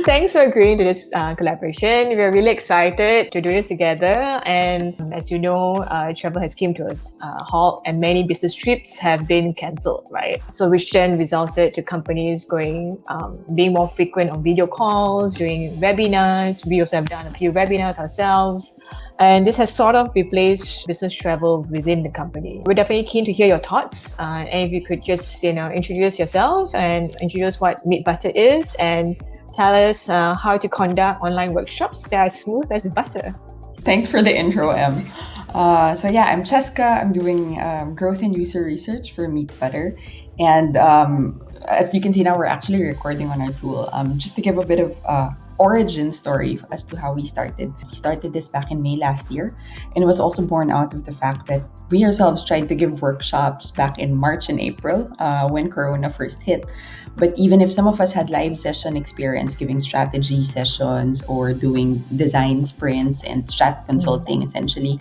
Thanks for agreeing to this collaboration. We're really excited to do this together. And as you know, travel has come to a halt, and many business trips have been cancelled, right? So which then resulted to companies being more frequent on video calls, doing webinars. We also have done a few webinars ourselves. And this has sort of replaced business travel within the company. We're definitely keen to hear your thoughts. And if you could just, introduce yourself and introduce what Meat Butter is, and tell us how to conduct online workshops that are smooth as butter. Thanks for the intro, Em. I'm Cheska. I'm doing growth and user research for Meat Butter. And as you can see now, we're actually recording on our tool. Just to give a bit of origin story as to how we started. We started this back in May last year, and it was also born out of the fact that we ourselves tried to give workshops back in March and April when Corona first hit. But even if some of us had live session experience giving strategy sessions or doing design sprints and strat consulting essentially,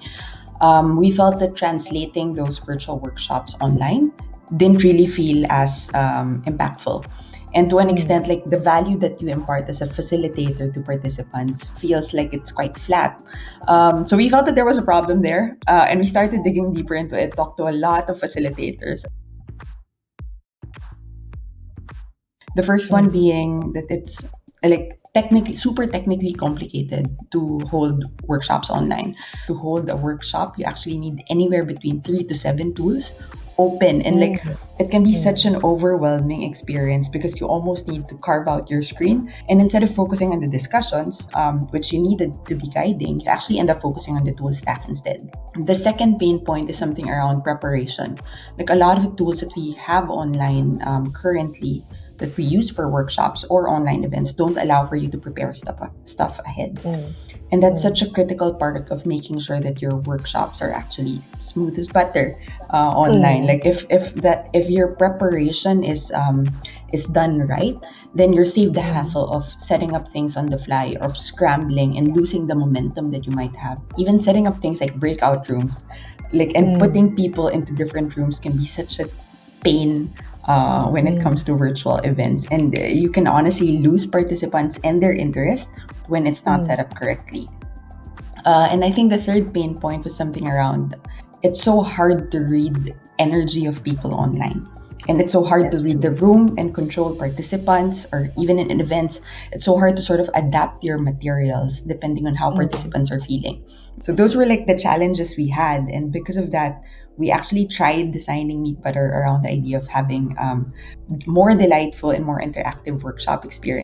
we felt that translating those virtual workshops online didn't really feel as impactful. And to an extent, like the value that you impart as a facilitator to participants feels like it's quite flat. So we felt that there was a problem there, and we started digging deeper into it, talked to a lot of facilitators. The first one being that it's like super technically complicated to hold workshops online. To hold a workshop, you actually need anywhere between 3 to 7 tools open, and it can be such an overwhelming experience because you almost need to carve out your screen, and instead of focusing on the discussions, which you needed to be guiding, you actually end up focusing on the tool stack instead. The second pain point is something around preparation. Like a lot of the tools that we have online currently that we use for workshops or online events don't allow for you to prepare stuff ahead. And that's such a critical part of making sure that your workshops are actually smooth as butter online. Like if your preparation is done right, then you're saved the hassle of setting up things on the fly, or of scrambling and losing the momentum that you might have. Even setting up things like breakout rooms, and putting people into different rooms can be such a pain when it comes to virtual events, and you can honestly lose participants and their interest when it's not set up correctly. And I think the third pain point was something around, it's so hard to read energy of people online, and it's so hard to read the room and control participants, or even in events, it's so hard to sort of adapt your materials depending on how participants are feeling. So those were like the challenges we had, and because of that, we actually tried designing Meat Butter around the idea of having more delightful and more interactive workshop experience.